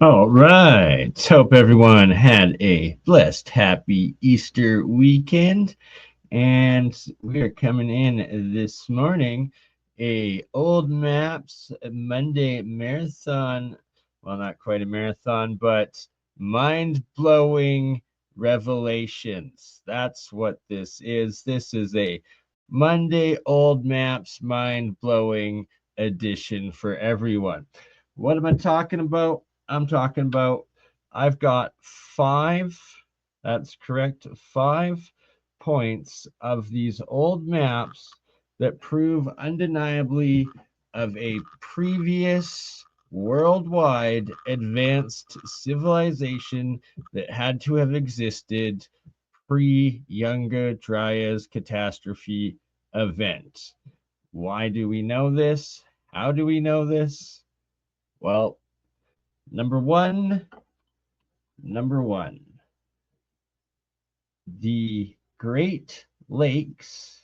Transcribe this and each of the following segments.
All right. Hope everyone had a blessed, happy Easter weekend. And we are coming in this morning a Old Maps Monday marathon. Well, not quite a marathon, but mind-blowing revelations. That's what this is. This is a Monday Old Maps mind-blowing edition for everyone. What am I talking about? I'm talking about I've got five, that's correct, 5 points of these old maps that prove undeniably of a previous worldwide advanced civilization that had to have existed pre-Younger Dryas catastrophe event. Why do we know this? How do we know this? Well, number one, number one, the Great Lakes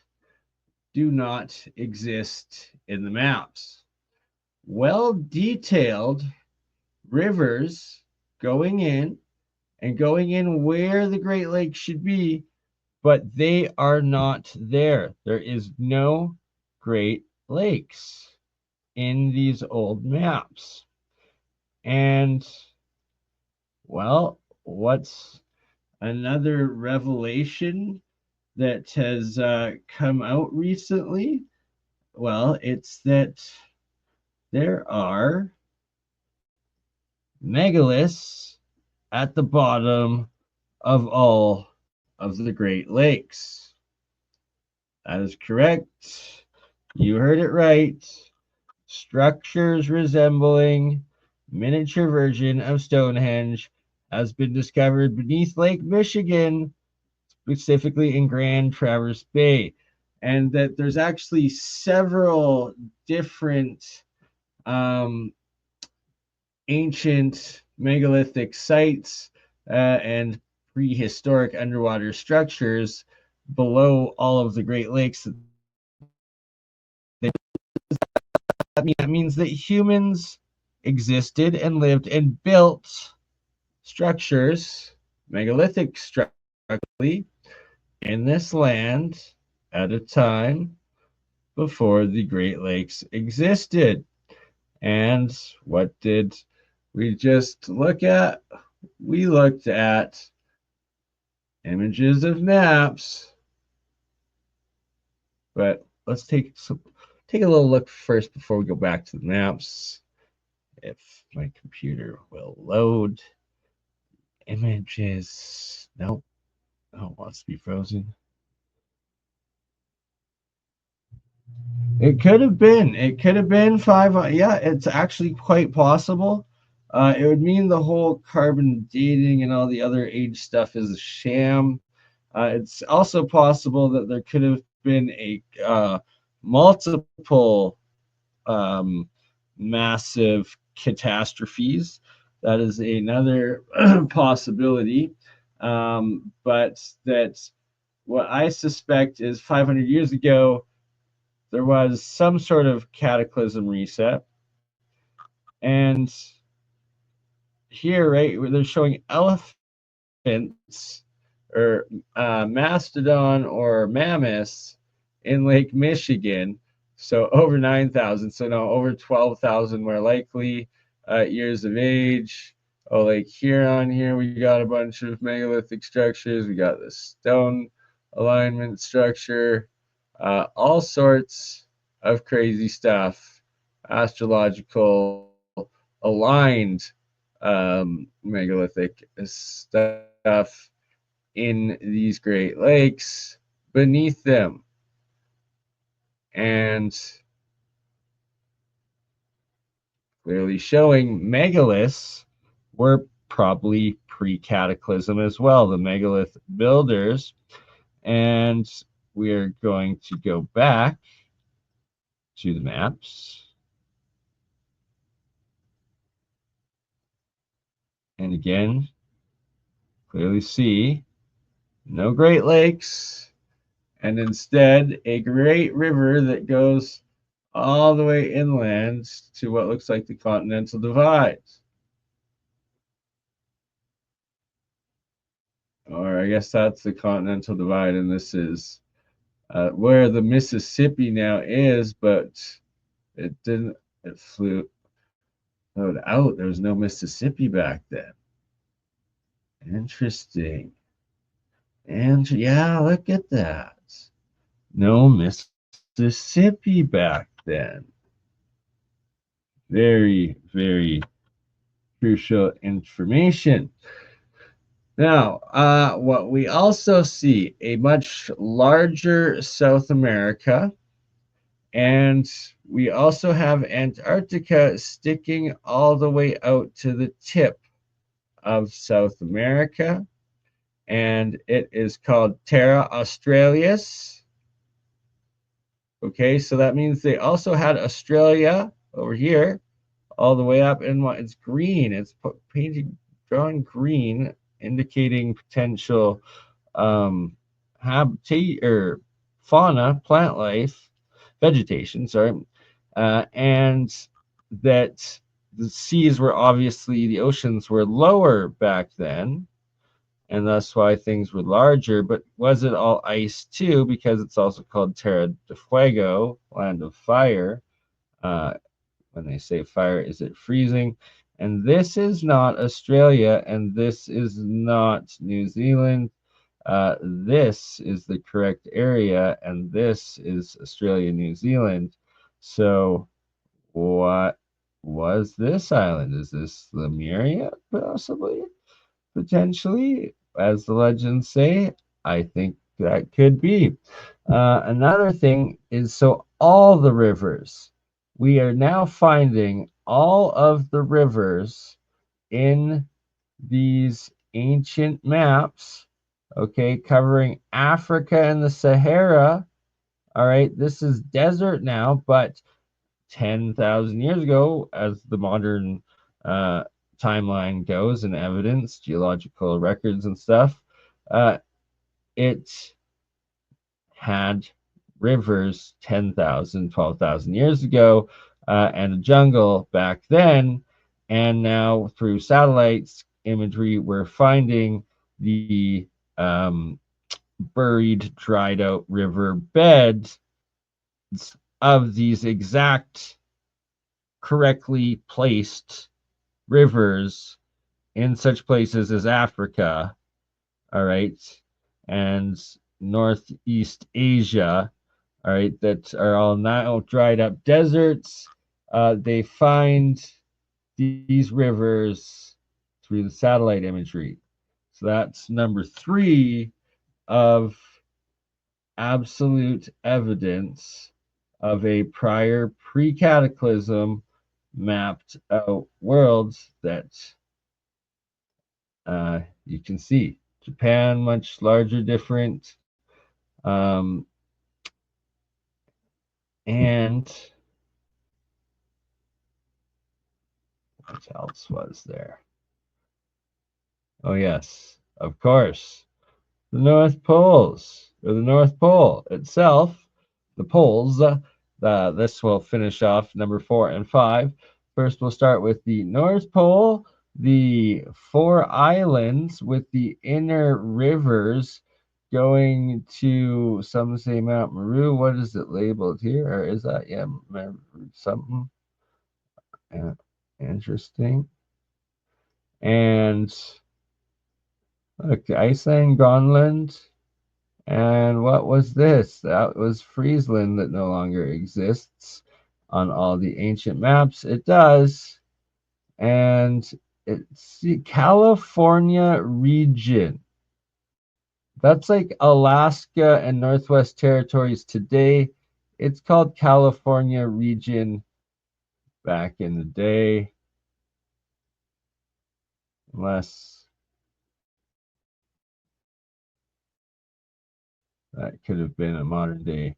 do not exist in the maps. Well detailed rivers going in and going in where the Great Lakes should be, but they are not there. There is no Great Lakes in these old maps. And, well, what's another revelation that has come out recently? Well, it's that there are megaliths at the bottom of all of the Great Lakes. That is correct. You heard it right. Structures resembling miniature version of Stonehenge has been discovered beneath Lake Michigan, specifically in Grand Traverse Bay. And that there's actually several different um, ancient megalithic sites and prehistoric underwater structures below all of the Great Lakes. That means that humans existed and lived and built structures, megalithic structures, in this land at a time before the Great Lakes existed. And what did we just look at? We looked at images of maps, but let's take a little look first before we go back to the maps. If my computer will load images. Nope. Oh, it wants to be frozen. It could have been. It could have been five. Yeah, it's actually quite possible. It would mean the whole carbon dating and all the other age stuff is a sham. It's also possible that there could have been a multiple massive catastrophes. That is another possibility. But that what I suspect is 500 years ago, there was some sort of cataclysm reset. And here, right, they're showing elephants or mastodon or mammoths in Lake Michigan. So over 9,000. So now over 12,000 more likely years of age. Oh, like here on here, we got a bunch of megalithic structures. We got the stone alignment structure, all sorts of crazy stuff, astrological aligned megalithic stuff in these Great Lakes beneath them. And clearly showing megaliths were probably pre-cataclysm as well, the megalith builders. And we're going to go back to the maps. And again, clearly see no Great Lakes, and instead a great river that goes all the way inland to what looks like the Continental Divide. or I guess that's the continental divide, and this is where the Mississippi now is, but it didn't. It flowed out. There was no Mississippi back then. Interesting. And yeah, look at that. No Mississippi back then. Very, very crucial information. Now, what we also see a much larger South America, and we also have Antarctica sticking all the way out to the tip of South America, and it is called Terra Australis. Okay, so that means they also had Australia over here all the way up, and it's green. It's painted, drawn green, indicating potential habitat or fauna, plant life, vegetation, sorry, and that the seas were obviously, the oceans were lower back then, and that's why things were larger. But was it all ice too? Because it's also called Terra de Fuego, land of fire. Uh, when they say fire, is it freezing? And this is not Australia, and this is not New Zealand. This is the correct area, and this is Australia, New Zealand. So, what was this island? Is this Lemuria, possibly? Potentially, as the legends say? I think that could be. Another thing is, so all the rivers, we are now finding all of the rivers in these ancient maps, okay, covering Africa and the Sahara. All right, this is desert now, but 10,000 years ago, as the modern uh, timeline goes and evidence, geological records and stuff, it had rivers 10,000, 12,000 years ago, and a jungle back then. And now through satellites imagery, we're finding the buried, dried out river beds of these exact correctly placed rivers in such places as Africa, all right, and Northeast Asia, all right, that are all now dried up deserts. They find these rivers through the satellite imagery. So that's number 3 of absolute evidence of a prior pre-cataclysm mapped out worlds that you can see. Japan, much larger, different. And what else was there? Oh, yes, of course. The North Poles, or the North Pole itself, the poles. This will finish off number 4 and 5. First, we'll start with the North Pole, the 4 islands with the inner rivers going to, some say Mount Meru. What is it labeled here? Or is that, yeah, something interesting? And okay, Iceland, Greenland. And what was this? That was Friesland that no longer exists on all the ancient maps. It does. And it's the California region. That's like Alaska and Northwest Territories today. It's called California region back in the day. Unless that could have been a modern day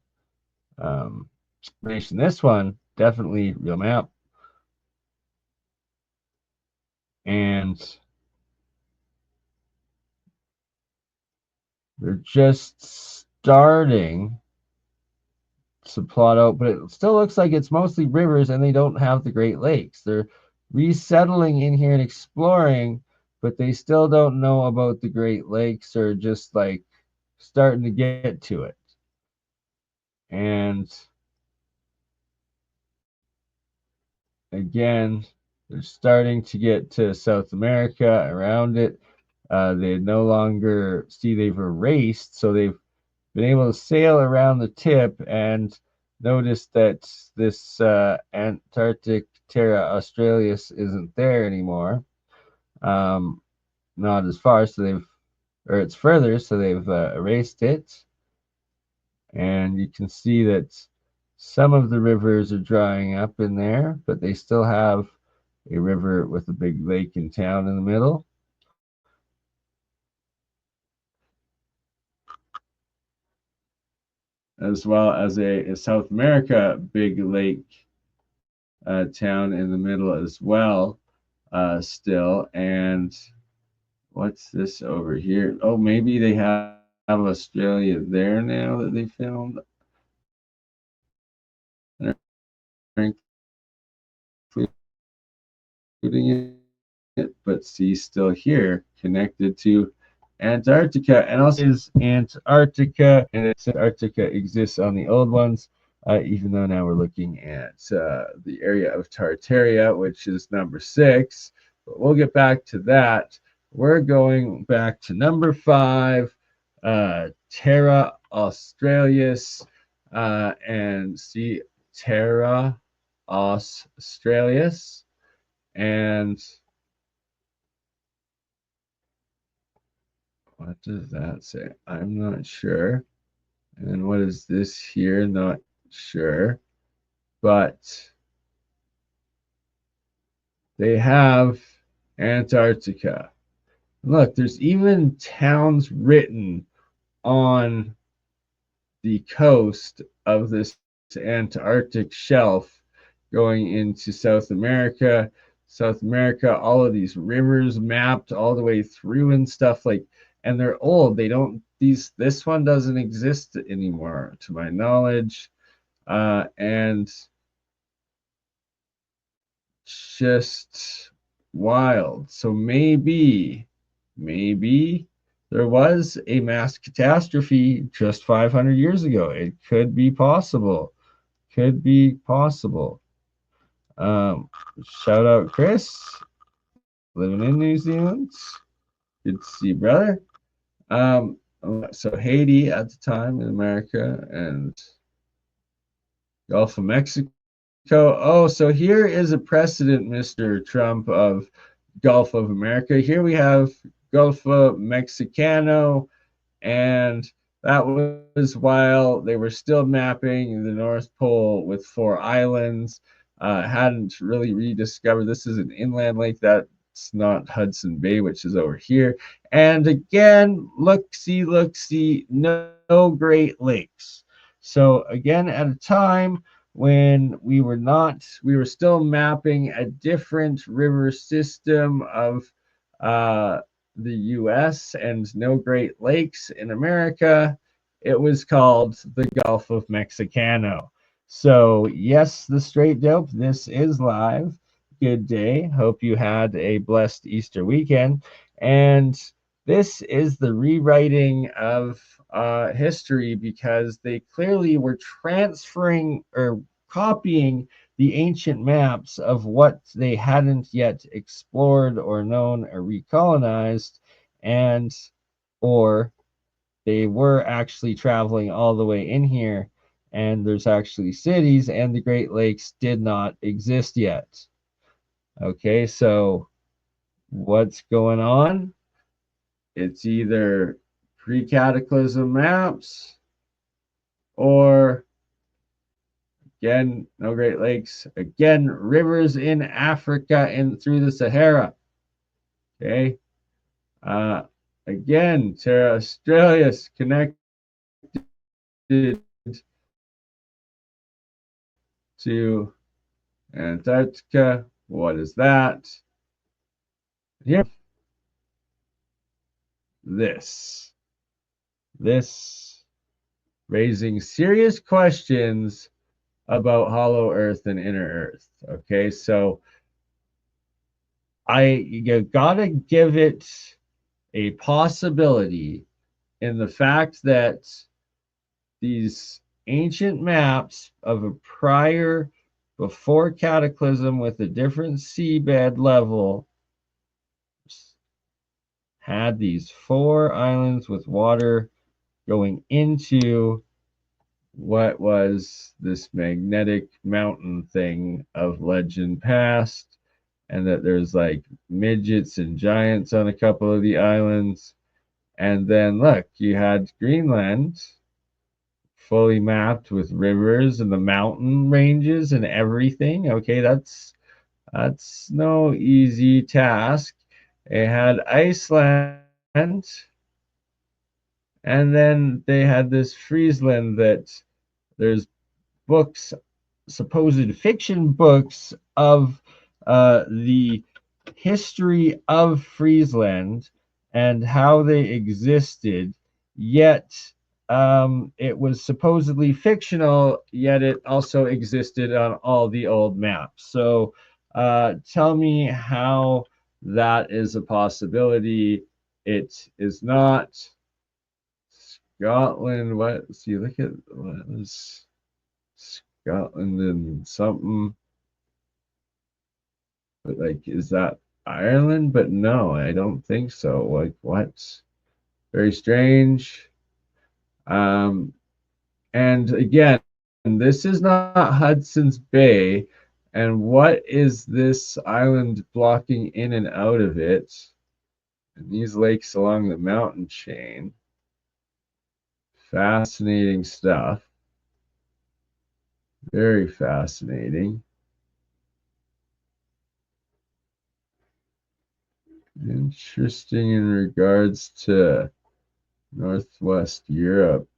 nation. This one, definitely real map. And they're just starting to plot out, but it still looks like it's mostly rivers and they don't have the Great Lakes. They're resettling in here and exploring, but they still don't know about the Great Lakes or just like starting to get to it. And again, they're starting to get to South America around it. They no longer see they've erased, so they've been able to sail around the tip and notice that this Antarctic Terra Australis isn't there anymore. Um, Not as far, so or it's further, so they've erased it. And you can see that some of the rivers are drying up in there, but they still have a river with a big lake in town in the middle. As well as a South America big lake town in the middle as well, still. And what's this over here? Oh, maybe they have Australia there now that they filmed. They're including it, but see, still here, connected to Antarctica. And also is Antarctica, and Antarctica exists on the old ones, even though now we're looking at the area of Tartaria, which is number 6. But we'll get back to that. We're going back to number 5, Terra Australis, and see Terra Australis. And what does that say? I'm not sure. And what is this here? Not sure. But they have Antarctica. Look, there's even towns written on the coast of this Antarctic shelf going into South America. South America, all of these rivers mapped all the way through and stuff like, and they're old. They don't this one doesn't exist anymore to my knowledge. And just wild. So maybe there was a mass catastrophe just 500 years ago. It could be possible. Could be possible. Um, Shout out Chris, living in New Zealand. Good to see you, brother. So Haiti at the time in America and Gulf of Mexico. Oh, so here is a precedent, Mr. Trump, of Gulf of America. Here we have Gulf of Mexicano, and that was while they were still mapping the North Pole with 4 islands. Hadn't really rediscovered this is an inland lake that's not Hudson Bay, which is over here. And again, look, see, no Great Lakes. So again, at a time when we were still mapping a different river system of the US and no Great Lakes in America, it was called the Gulf of Mexicano. So, yes, the Straight Dope, this is live. Good day. Hope you had a blessed Easter weekend. And this is the rewriting of history because they clearly were transferring or copying the ancient maps of what they hadn't yet explored or known or recolonized, and or they were actually traveling all the way in here and there's actually cities and the Great Lakes did not exist yet. Okay, so what's going on? It's either pre-cataclysm maps or again, no Great Lakes. Again, rivers in Africa and through the Sahara. Okay. Uh, Again, Terra Australis connected to Antarctica. What is that? Here, this. This raising serious questions about hollow earth and inner earth. Okay, so you gotta give it a possibility in the fact that these ancient maps of a prior before cataclysm with a different seabed level had these 4 islands with water going into what was this magnetic mountain thing of legend past, and that there's like midgets and giants on a couple of the islands. And then look, you had Greenland fully mapped with rivers and the mountain ranges and everything. Okay, that's no easy task. They had Iceland, and then they had this Friesland that there's books, supposed fiction books of the history of Friesland and how they existed, yet it was supposedly fictional, yet it also existed on all the old maps. So tell me how that is a possibility. It is not Scotland. What? See, look at what was Scotland and something. But like, is that Ireland? But no, I don't think so. Like, what? Very strange. Um, and again, this is not Hudson's Bay. And what is this island blocking in and out of it? And these lakes along the mountain chain. Fascinating stuff. Very fascinating. Interesting in regards to Northwest Europe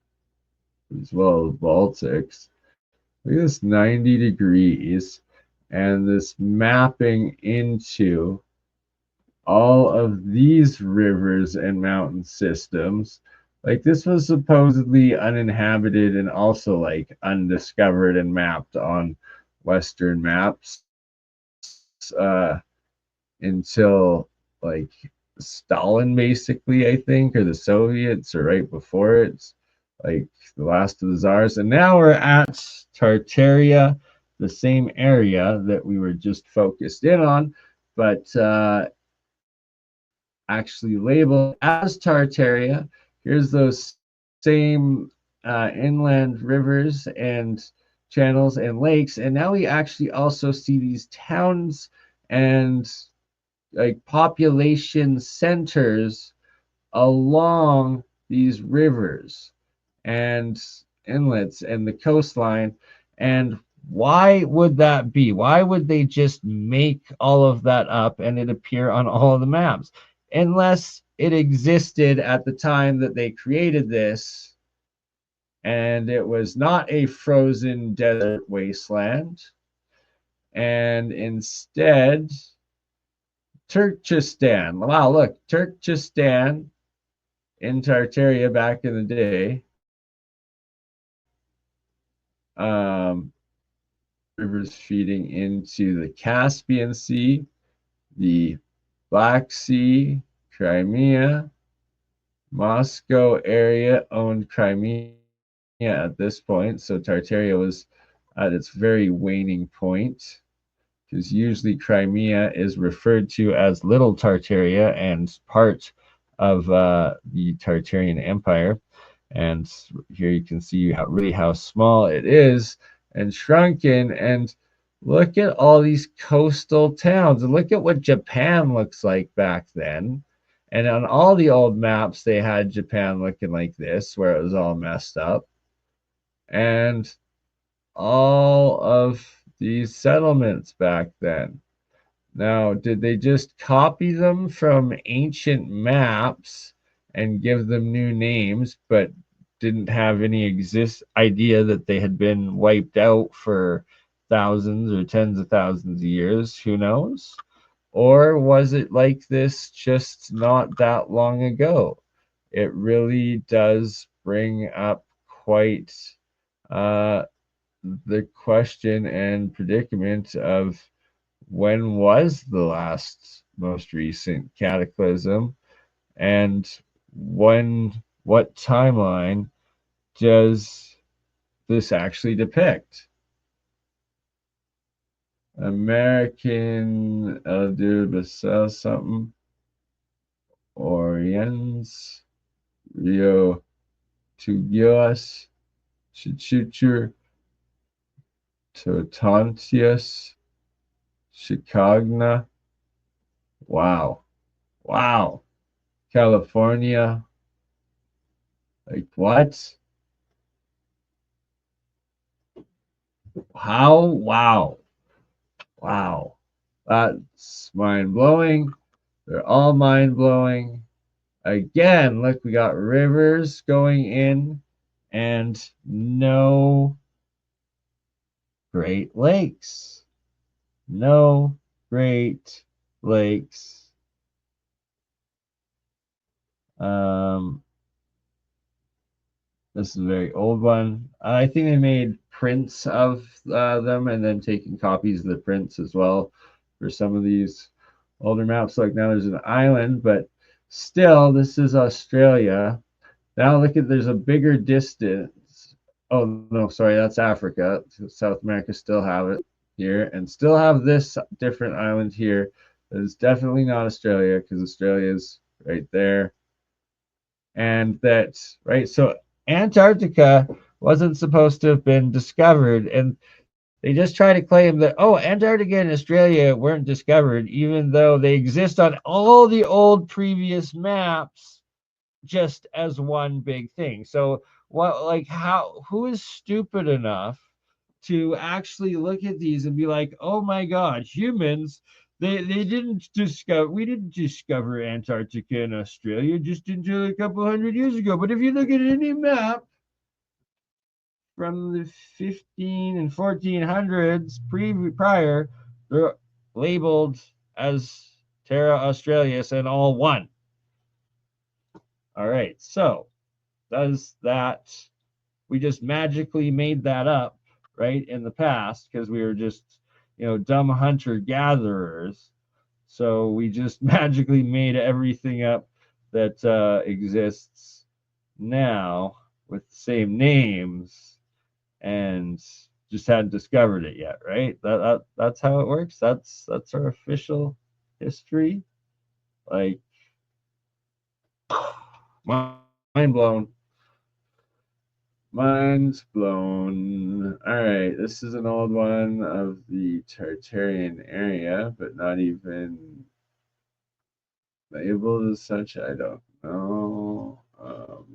as well as Baltics. Look at this 90 degrees and this mapping into all of these rivers and mountain systems. Like this was supposedly uninhabited and also like undiscovered and mapped on Western maps until like Stalin, basically, I think, or the Soviets, or right before it, like the last of the czars. And now we're at Tartaria, the same area that we were just focused in on, but actually labeled as Tartaria. Here's those same inland rivers and channels and lakes. And now we actually also see these towns and like population centers along these rivers and inlets and the coastline. And why would that be? Why would they just make all of that up and it appear on all of the maps? Unless it existed at the time that they created this and it was not a frozen desert wasteland, and instead Turkestan. Wow, look, Turkestan in Tartaria back in the day. Um, Rivers feeding into the Caspian Sea, the Black Sea, Crimea, Moscow area owned Crimea at this point. So Tartaria was at its very waning point, because usually Crimea is referred to as Little Tartaria and part of the Tartarian Empire. And here you can see how small it is and shrunken. And look at all these coastal towns. And look at what Japan looks like back then. And on all the old maps, they had Japan looking like this, where it was all messed up. And all of these settlements back then. Now, did they just copy them from ancient maps and give them new names, but didn't have any idea that they had been wiped out for thousands or tens of thousands of years? Who knows? Or was it like this just not that long ago? It really does bring up quite uh, the question and predicament of when was the last most recent cataclysm, and what timeline does this actually depict? American dude Basel something Oriens Rio Tugios Chichucher Totontius Chicagna. Wow. Wow. California. Like what? How? Wow. Wow. That's mind blowing. They're all mind blowing. Again, look, we got rivers going in and no Great Lakes. No Great Lakes. Um, this is a very old one. I think they made prints of them and then taking copies of the prints as well for some of these older maps. Like now there's an island, but still, this is Australia. Now look at there's a bigger distance. Oh no, sorry, that's Africa. South America still have it here and still have this different island here. That is definitely not Australia because Australia is right there. And that's right. So Antarctica wasn't supposed to have been discovered, and they just try to claim that Antarctica and Australia weren't discovered, even though they exist on all the old previous maps just as one big thing. So what like how who is stupid enough to actually look at these and be like, "Oh my god, humans they didn't discover we didn't discover Antarctica and Australia just until a couple hundred years ago. But if you look at any map from the 15 and 1400s prior, they're labeled as Terra Australis and all one." All right, so does that we just magically made that up, right, in the past because we were just, dumb hunter gatherers. So we just magically made everything up that exists now with the same names and just hadn't discovered it yet, right? That's how it works. That's our official history. Like mind blown. Mind's blown. All right, this is an old one of the Tartarian area, but not even labeled as such. I don't know.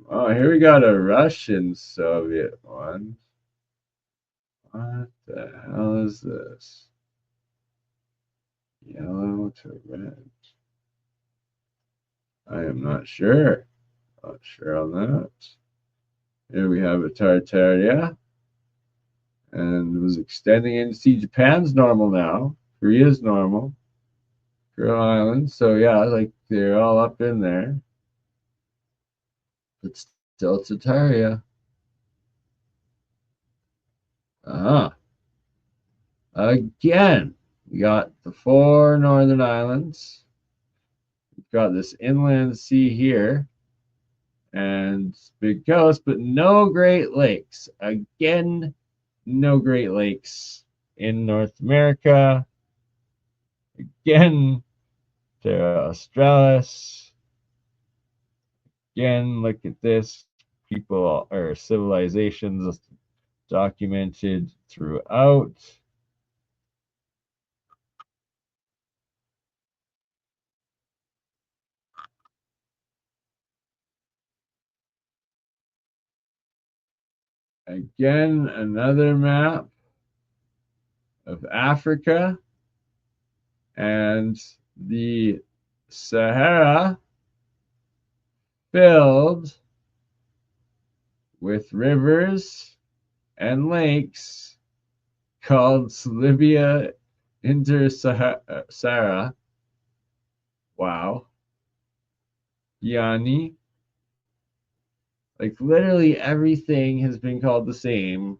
Here we got a Russian Soviet one. What the hell is this? Yellow to red. I am not sure. Not sure on that. Here we have a Tartaria. And it was extending into see Japan's normal now. Korea's normal. Kuril Island. So yeah, like they're all up in there. But still Tartaria. Uh-huh. Again, we got the four northern islands. We've got this inland sea here. And big coast, but no Great Lakes. Again, no Great Lakes in North America. Again, Terra Australis. Again, look at this. People or civilizations documented throughout. Again, another map of Africa and the Sahara filled with rivers and lakes called Libya Inter-Sahara. Wow. Yani. Like literally everything has been called the same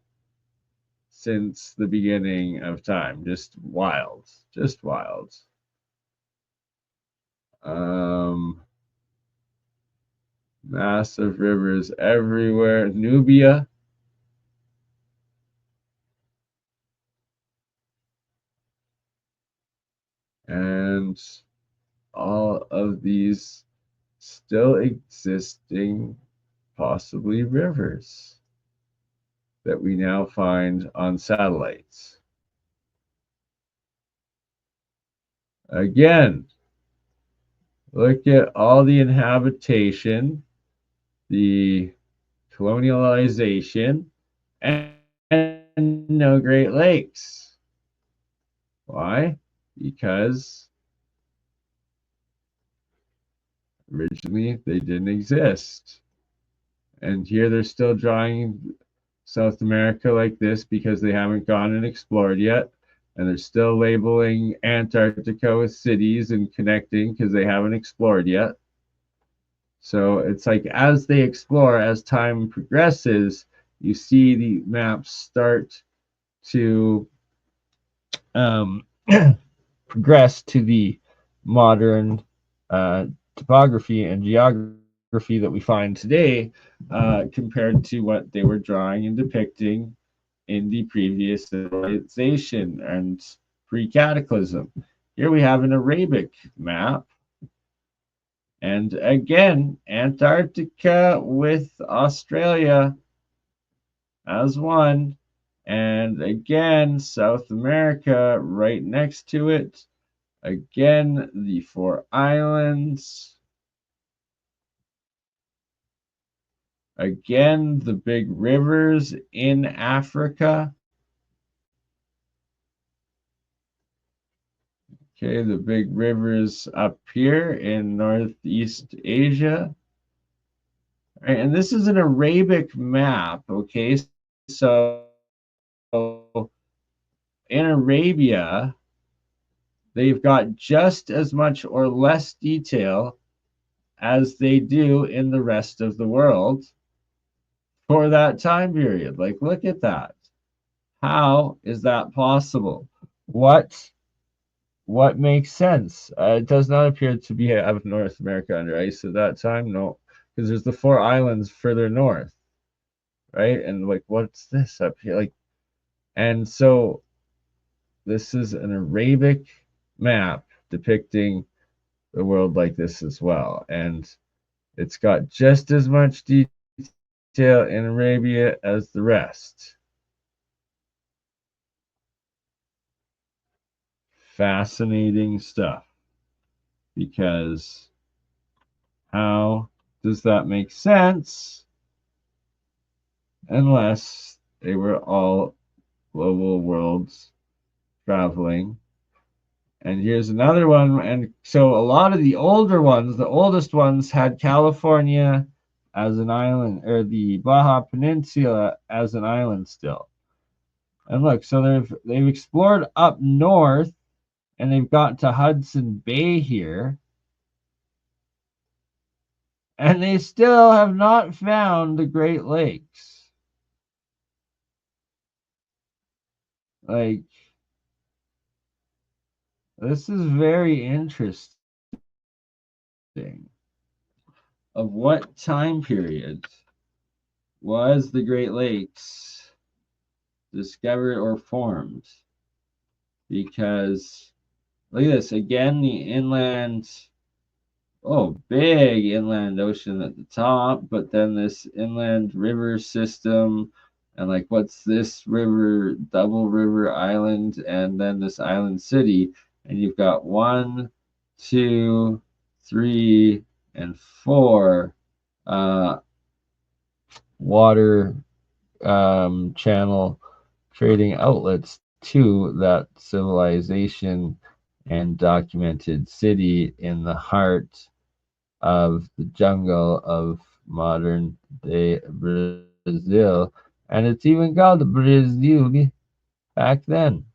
since the beginning of time. Just wild. Just wild. Massive rivers everywhere. Nubia. And all of these still existing, possibly rivers that we now find on satellites. Again, look at all the inhabitation, the colonialization, and no Great Lakes. Why? Because originally they didn't exist. And here they're still drawing South America like this because they haven't gone and explored yet. And they're still labeling Antarctica with cities and connecting because they haven't explored yet. So it's like as they explore, as time progresses, you see the maps start to um, progress to the modern topography and geography that we find today compared to what they were drawing and depicting in the previous civilization and precataclysm. Here we have an Arabic map. And again, Antarctica with Australia as one. And again, South America right next to it. Again, the four islands. Again, the big rivers in Africa. Okay, the big rivers up here in Northeast Asia. All right, and this is an Arabic map, okay? So in Arabia, they've got just as much or less detail as they do in the rest of the world for that time period. Like, look at that. How is that possible? What makes sense? It does not appear to be out of North America under ice at that time. No, because there's the four islands further north, right? And like, what's this up here? Like, and so this is an Arabic map depicting the world like this as well, and it's got just as much detail in Arabia as the rest. Fascinating stuff. Because how does that make sense unless they were all global worlds traveling? And here's another one. And so a lot of the older ones, the oldest ones, had California as an island, or the Baja Peninsula as an island still. And look, so they've explored up north, and they've got to Hudson Bay here, and they still have not found the Great Lakes. Like, this is very interesting. Of what time period was the Great Lakes discovered or formed? Because look at this again, the inland, big inland ocean at the top, but then this inland river system, and like, what's this river, double river island, and then this island city, and you've got 1, 2, 3, and 4 water channel trading outlets to that civilization and documented city in the heart of the jungle of modern day Brazil. And it's even called Brazil back then.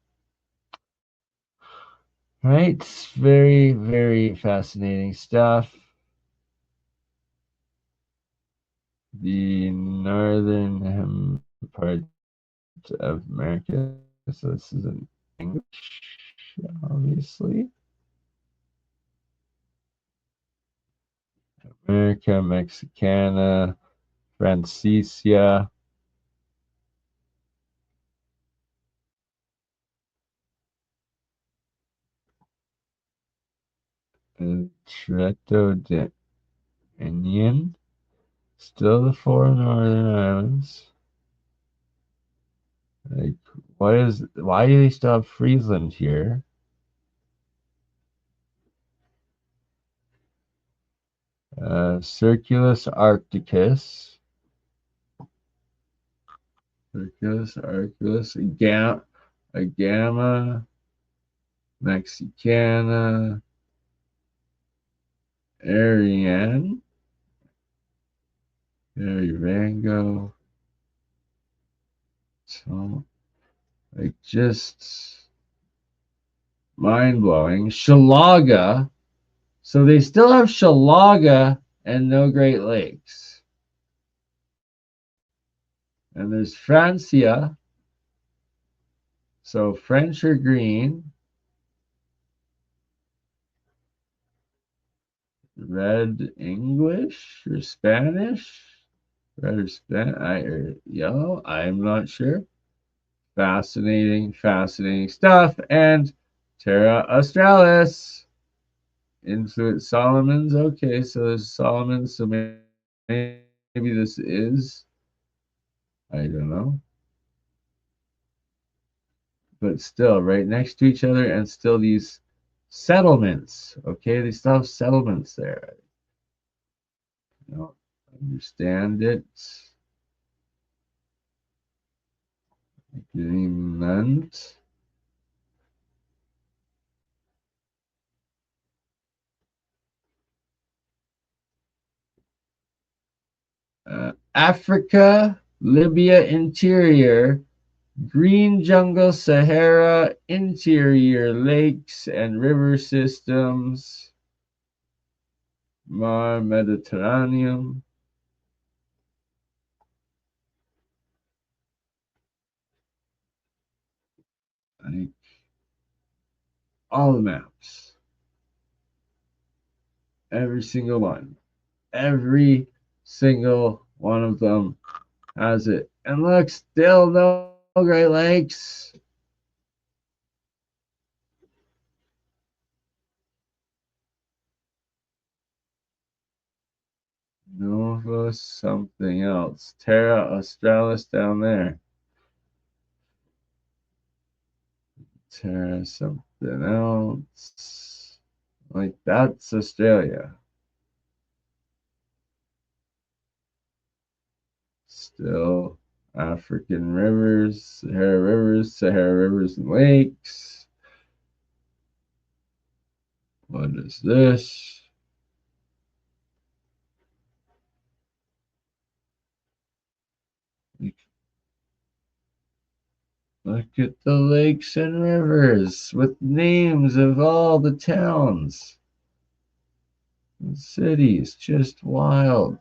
Right? Very, very fascinating stuff. The northern part of America. So this is in English, obviously. America, Mexicana, Francicia, and Treto de Indian. Still the four northern islands. Like, why do they still have Friesland here? Circulus Arcticus. Circulus Arcticus. A Gamma Mexicana. Ariane. Arirango. So, like, just mind blowing. Shalaga. So they still have Shalaga and no Great Lakes. And there's Francia. So French are green. Red English or Spanish? Red or Spanish or yellow? I'm not sure. Fascinating, fascinating stuff. And Terra Australis. Influence Solomons. Okay, so there's Solomons. So maybe this is, I don't know. But still, right next to each other, and still these settlements. Okay, they still have settlements there. I don't understand it. Greenland. Africa, Libya interior, green jungle, Sahara interior, lakes and river systems, Mar Mediterranean. Like all the maps, every single one, every single one of them has it. And look, still no Great Lakes. Nova something else. Terra Australis down there. Terra something else. Like that's Australia. Still African rivers, Sahara rivers and lakes. What is this? Look at the lakes and rivers with names of all the towns and cities. Just wild.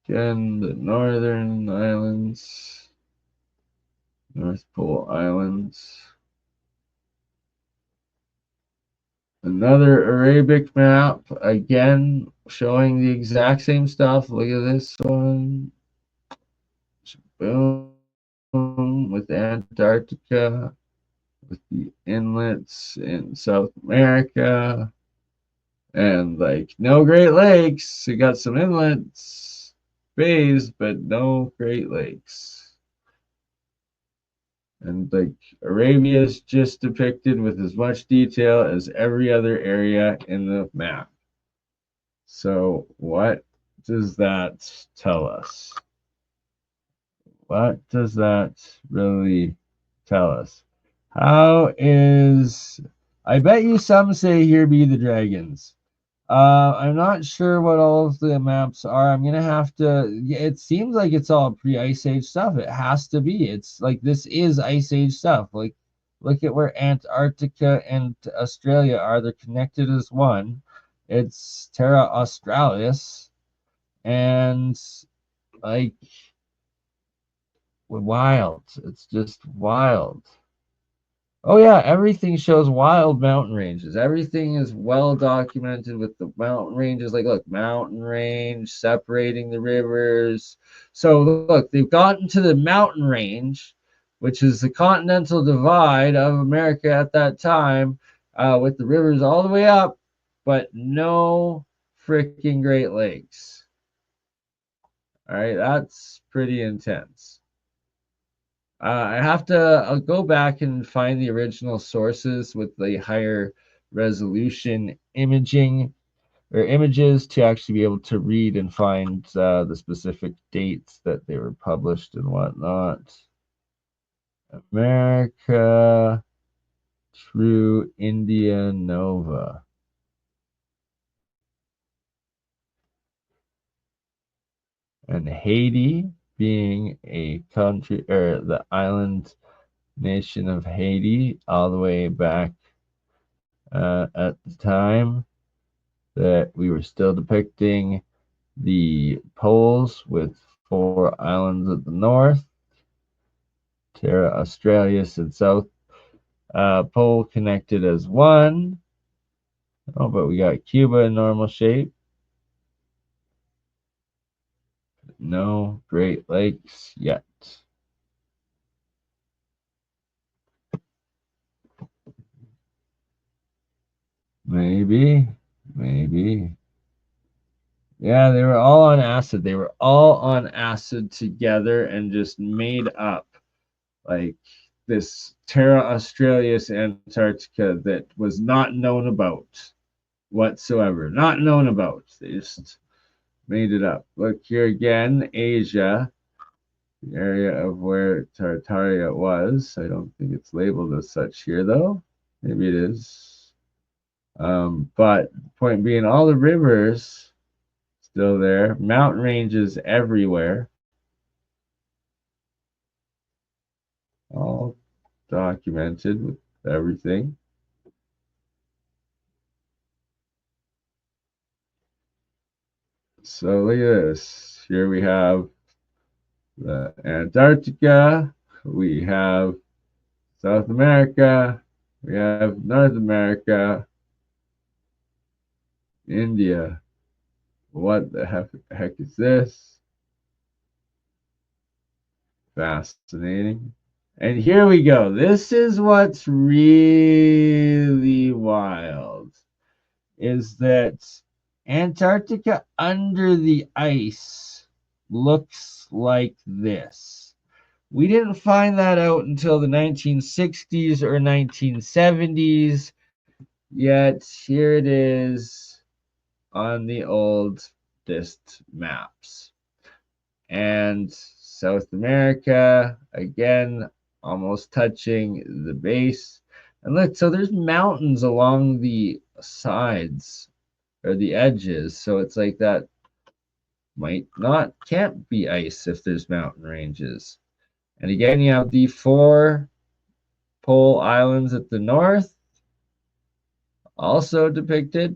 Again, the northern islands, North Pole Islands. Another Arabic map, again, showing the exact same stuff. Look at this one. Boom, with Antarctica, with the inlets in South America, and like no Great Lakes. You got some inlets, bays, but no Great Lakes. And like Arabia is just depicted with as much detail as every other area in the map. So what does that tell us? What does that really tell us? How is, I bet you some say here be the dragons. I'm not sure what all of the maps are. I'm gonna have to. It seems like it's all pre-Ice Age stuff. It has to be. It's like this is Ice Age stuff. Like, look at where Antarctica and Australia are. They're connected as one. It's Terra Australis, and like wild. It's just wild. Oh yeah, everything shows wild mountain ranges. Everything is well documented with the mountain ranges. Like, look, mountain range separating the rivers. So look, they've gotten to the mountain range, which is the continental divide of America at that time, with the rivers all the way up, but no freaking Great Lakes. All right, that's pretty intense. I have to I'll go back and find the original sources with the higher resolution imaging or images to actually be able to read and find the specific dates that they were published and whatnot. America True India Nova. And Haiti being a country or the island nation of Haiti all the way back at the time that we were still depicting the poles with four islands at the north, Terra Australis and South Pole connected as one. Oh, but we got Cuba in normal shape. No Great Lakes yet. Maybe, maybe. Yeah, they were all on acid. They were all on acid together and just made up like this Terra Australis Antarctica that was not known about whatsoever. Not known about. They just made it up. Look here again, Asia, the area of where Tartaria was. I don't think it's labeled as such here though. Maybe it is. But point being, all the rivers still there, mountain ranges everywhere, all documented with everything. So look at this. Here we have the Antarctica, we have South America, we have North America, India. What the heck is this? Fascinating. And here we go. This is what's really wild is that Antarctica under the ice looks like this. We didn't find that out until the 1960s or 1970s, yet here it is on the old dist maps. And South America, again, almost touching the base. And look, so there's mountains along the sides or the edges. So it's like that can't be ice if there's mountain ranges. And again, you have the four pole islands at the north, also depicted.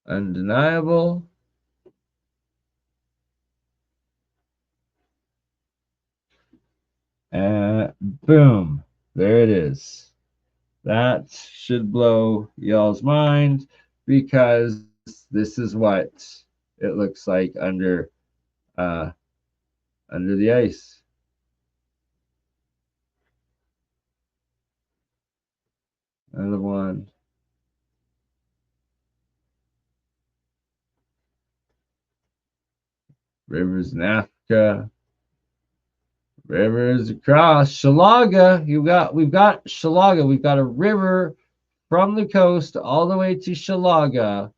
Undeniable. Boom. There it is. That should blow y'all's mind because this is what it looks like uh, under the ice. Another one. Rivers in Africa. Rivers across Shalaga. We've got Shalaga. We've got a river from the coast all the way to Shalaga,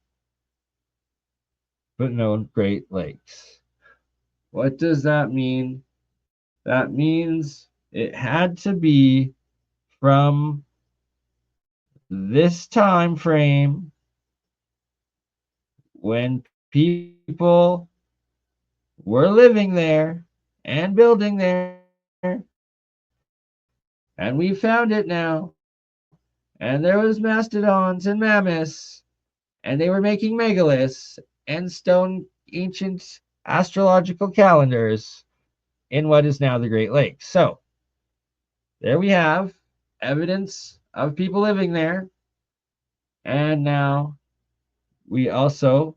but no Great Lakes. What does that mean? That means it had to be from this time frame when people were living there and building there, and we found it now. And there was mastodons and mammoths, and they were making megaliths and stone ancient astrological calendars in what is now the Great Lakes. So there we have evidence of people living there. And now we also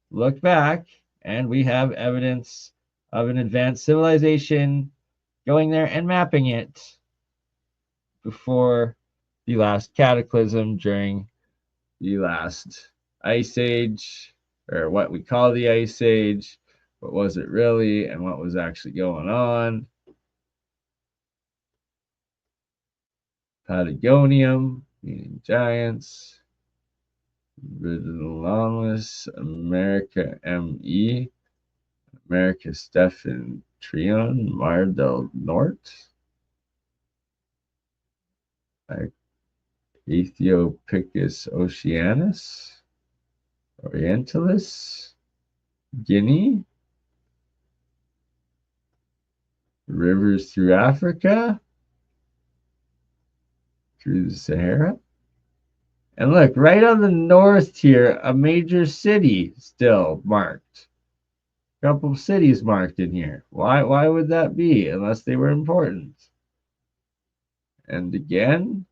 look back and we have evidence of an advanced civilization going there and mapping it before the last cataclysm during the last ice age, or what we call the ice age. What was it really, and what was actually going on? Patagonium, meaning giants. Original America ME. America Stefan Trion, Mar del Norte. Ethiopicus Oceanus. Orientalis. Guinea. Rivers through Africa. Through the Sahara. And look, right on the north here, a major city still marked. A couple of cities marked in here. Why would that be unless they were important? And again,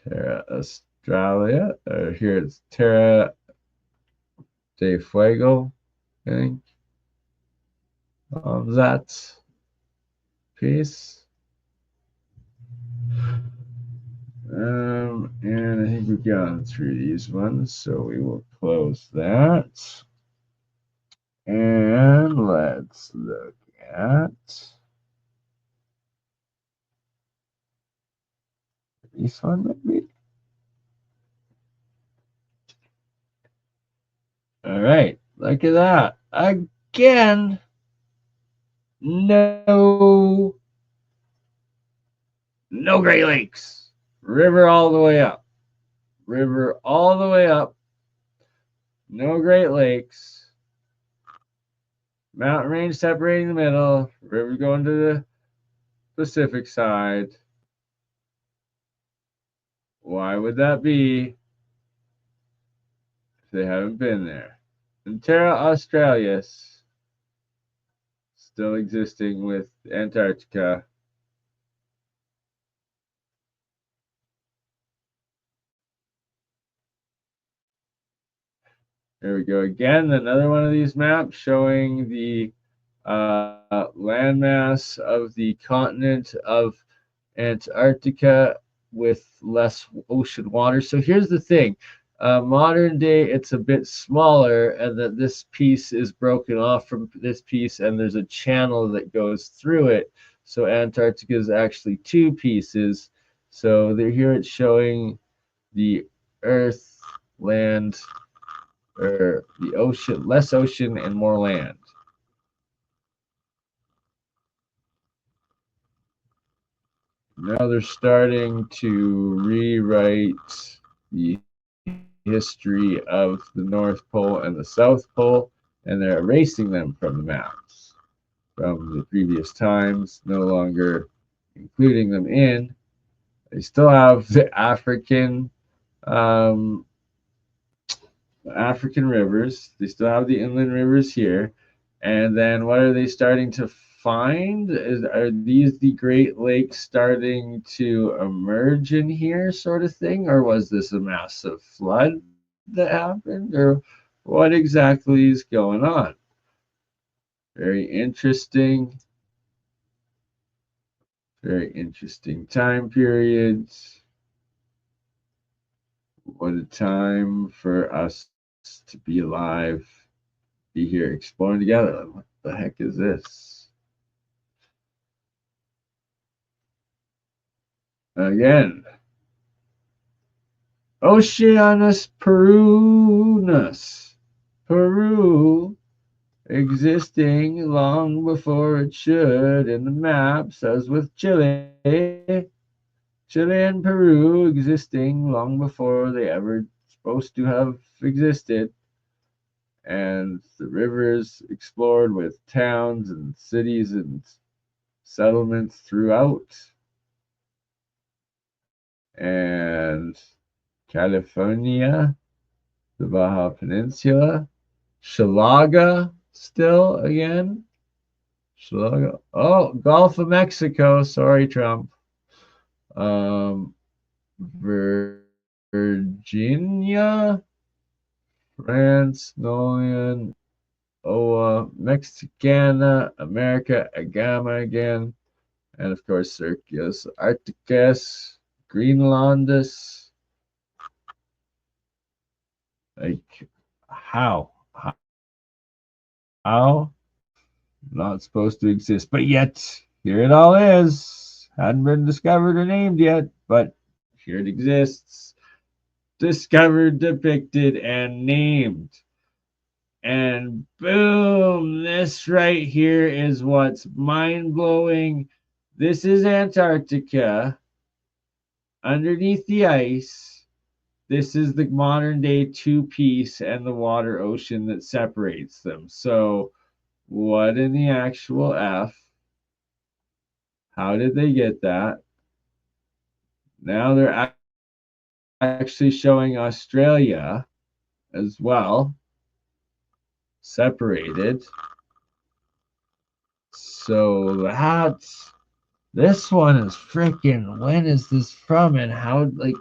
Terra Australia, or here it's Terra de Fuego, I think. That piece. And I think we've gone through these ones, so we will close that. And let's look at this one, maybe. All right, look at that. Again, no Great Lakes. River all the way up. River all the way up. No Great Lakes. Mountain range separating the middle. River going to the Pacific side. Why would that be if they haven't been there? And Terra Australis still existing with Antarctica. There we go again. Another one of these maps showing the landmass of the continent of Antarctica with less ocean water. So here's the thing. Modern day, it's a bit smaller, and that this piece is broken off from this piece, and there's a channel that goes through it. So Antarctica is actually two pieces. So here it's showing the Earth, land, or the ocean, less ocean and more land. Now they're starting to rewrite the history of the North Pole and the South Pole, and they're erasing them from the maps from the previous times, no longer including them in. They still have the African rivers. They still have the inland rivers here. And then what are they starting to find? Are these the Great Lakes starting to emerge in here, sort of thing? Or was this a massive flood that happened? Or what exactly is going on? Very interesting. Very interesting time periods. What a time for us to be alive, be here exploring together. What the heck is this? Again, Oceanus Perunus. Peru existing long before it should in the maps, as with Chile. Chile and Peru existing long before they ever supposed to have existed. And the rivers explored with towns and cities and settlements throughout. And California, the Baja Peninsula, Chilaga still again. Oh, Gulf of Mexico. Sorry, Trump. Um, Virginia, France, Nolan, Oa, Mexicana, America, Agama again, and of course Circus, Arcticus, Greenlandus. Like, how? How? Not supposed to exist, but yet here it all is. Hadn't been discovered or named yet, but here it exists. Discovered, depicted, and named. And boom, this right here is what's mind blowing. This is Antarctica underneath the ice. This is the modern day two piece and the water ocean that separates them. So, what in the actual F? How did they get that? Now they're actually showing Australia as well, separated. So that's this one is freaking. When is this from? And how did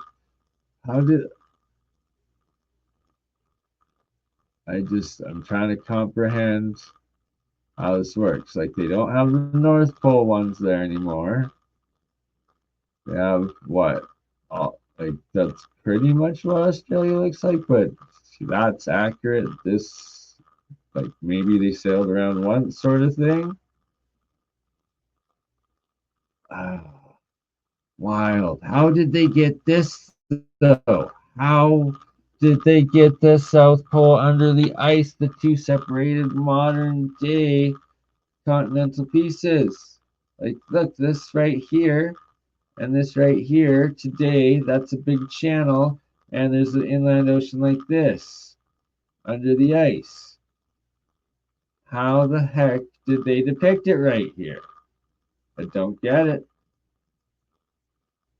I'm trying to comprehend how this works. Like they don't have the North Pole ones there anymore. They have what? Like that's pretty much what Australia looks like, but that's accurate. This like maybe they sailed around once sort of thing. Oh, wild. How did they get this though? How did they get the South Pole under the ice, the two separated modern day continental pieces? Like, look, this right here and this right here today, that's a big channel, and there's an inland ocean like this under the ice. How the heck did they depict it right here? I don't get it.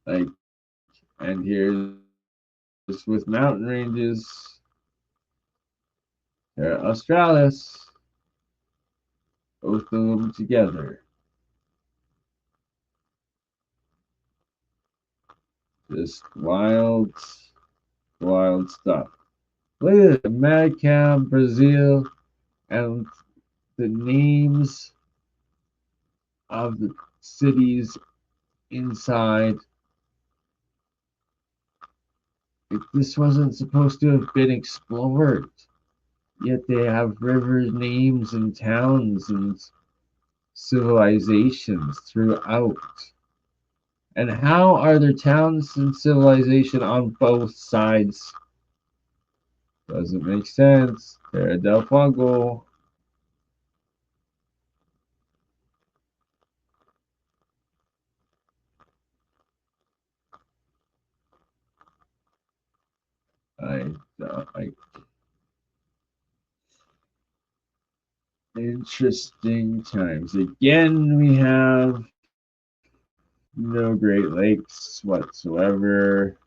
Like, and here's with mountain ranges. There are Australis, both of them together. Just wild, wild stuff. Look at it, America, Brazil, and the names of the cities inside. This wasn't supposed to have been explored, yet they have rivers, names, and towns and civilizations throughout. And how are there towns and civilization on both sides? Doesn't make sense. Terra del Fuego. I interesting times. Again, we have no Great Lakes whatsoever.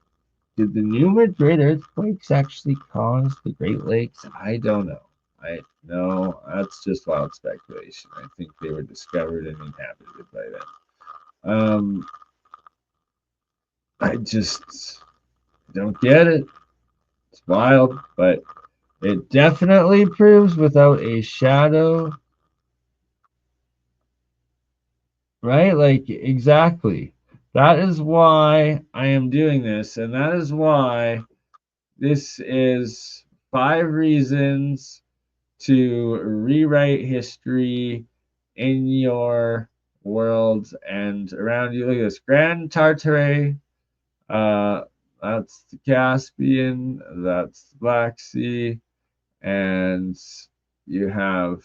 Did the new Madrid earthquakes actually cause the Great Lakes? I don't know. I no, that's just wild speculation. I think they were discovered and inhabited by then. I just don't get it. It's wild, but it definitely proves without a shadow, right? Like, exactly. That is why I am doing this, and that is why this is 5 reasons to rewrite history in your world and around you. Look at this Grand Tartary. Uh, that's the Caspian, that's the Black Sea, and you have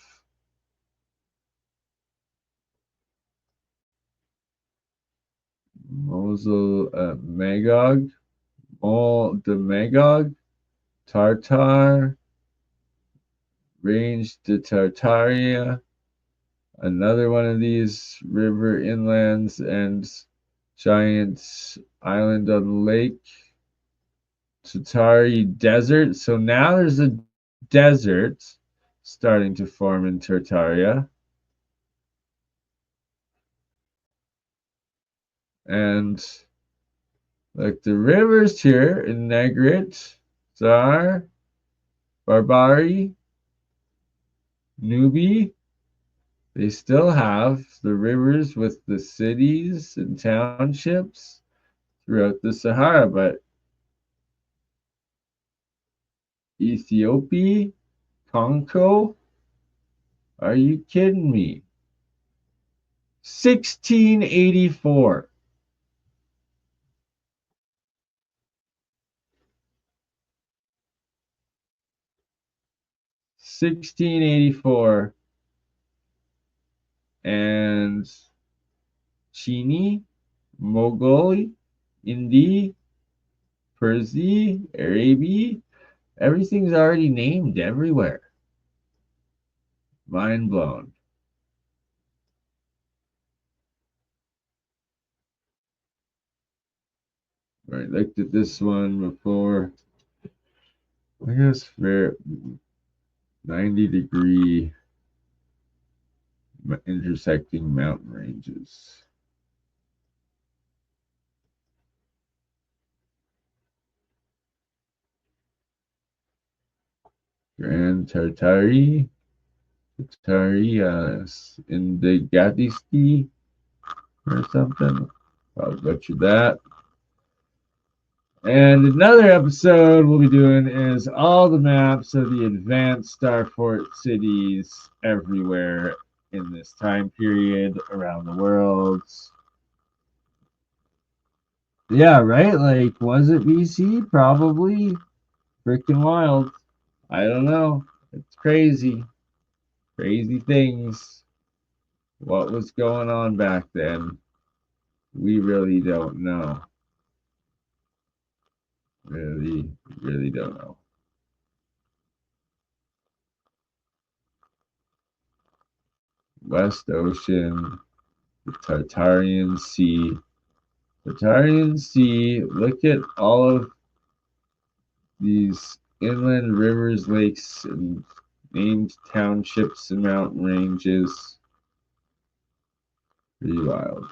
Mosul, Magog, Mol de Magog, Tartar, Range de Tartaria, another one of these river inlands and giant island on the lake, Tartari Desert. So now there's a desert starting to form in Tartaria. And like the rivers here in Negrit, Zar, Barbari, Nubi, they still have the rivers with the cities and townships throughout the Sahara, but Ethiopia, Congo, are you kidding me? 1684. 1684. And Chini, Mogul, Indi, Persi, Arabi, everything's already named everywhere. Mind blown. All right, looked at this one before. I guess for 90-degree intersecting mountain ranges. Grand Tartari, in the Gatisti or something. I'll butcher that. And another episode we'll be doing is all the maps of the advanced Starfort cities everywhere in this time period around the world. Yeah, right? Like, was it BC? Probably. Freaking wild. I don't know. It's crazy. Crazy things. What was going on back then? We really don't know. Really don't know. West Ocean, the Tartarian Sea. Tartarian Sea, look at all of these inland rivers, lakes, and named townships and mountain ranges. Pretty wild.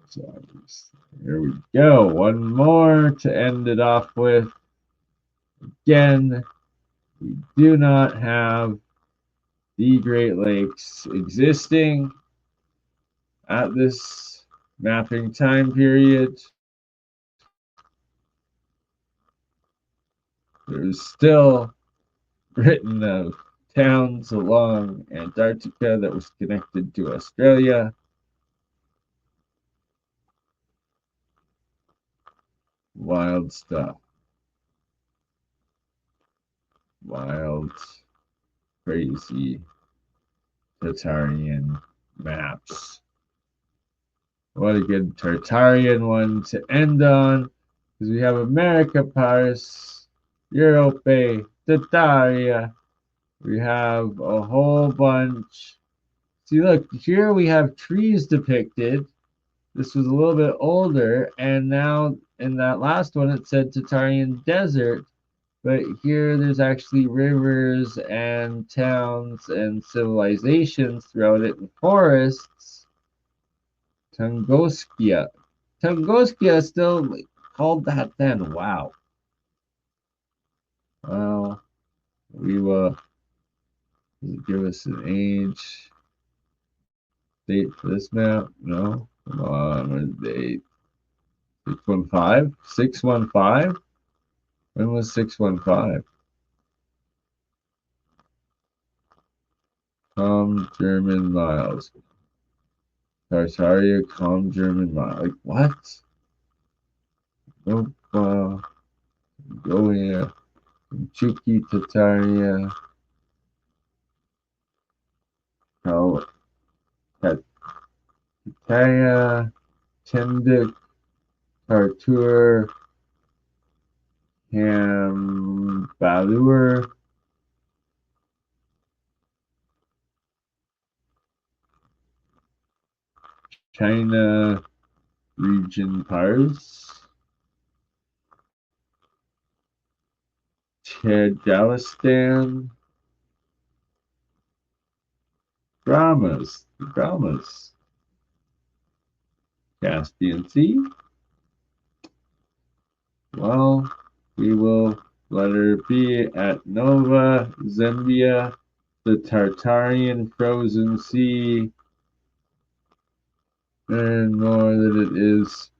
So here we go. One more to end it off with. Again, we do not have the Great Lakes existing at this mapping time period. There's still written of towns along Antarctica that was connected to Australia. Wild stuff. Wild, crazy Tartarian maps. What a good Tartarian one to end on, because we have America, Paris, Europe, Tartaria. We have a whole bunch. See, look, here we have trees depicted. This was a little bit older, and now in that last one it said Tartarian Desert, but here there's actually rivers and towns and civilizations throughout it and forests. Tungoskia. Tungoskia is still called that then. Wow. Well, we will give us an age date for this map. No. Come on, where's the date? 615? 615? When was 615? Calm German miles. Tartaria, calm German miles. Like, what? Nope. Go here. Chuki, Tataria. Oh, Tataria, Tendik, Tartur, Ham, Balur. China region Pars. Tadalistan Brahmas. Caspian Sea. Well, we will let her be at Nova Zembia, the Tartarian Frozen Sea, and more that it is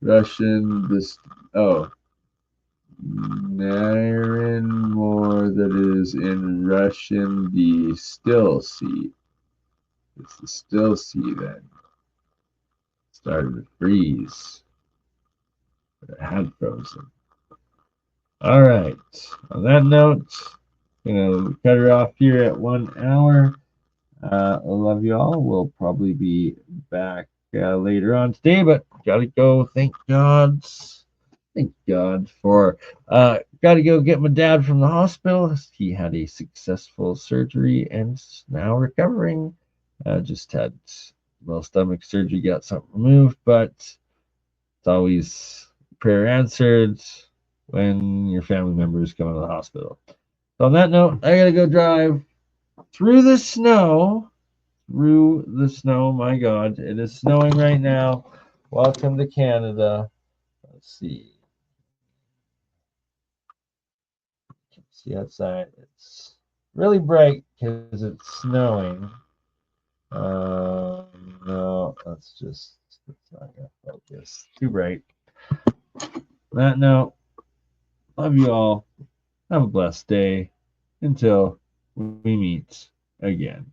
Russian. Naren more that is in Russian the Still Sea. It's the Still Sea then. Started to freeze. But it had frozen. Alright. On that note, gonna cut her off here at 1 hour. I love you all. We'll probably be back later on today, but gotta go. Thank God for gotta go get my dad from the hospital. He had a successful surgery and now recovering. Just had a little stomach surgery, got something removed, but it's always prayer answered when your family members come to the hospital. So on that note, I gotta go drive through the snow. My God, it is snowing right now. Welcome to Canada. Let's see. See outside. It's really bright because it's snowing. No, it's not gonna focus. Too bright. That note, love you all. Have a blessed day. Until we meet again.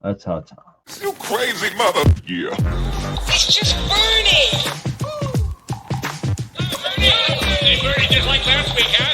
A ta-ta. You crazy mother. Yeah. It's just BurnEye. Hey, BurnEye just like last week, huh?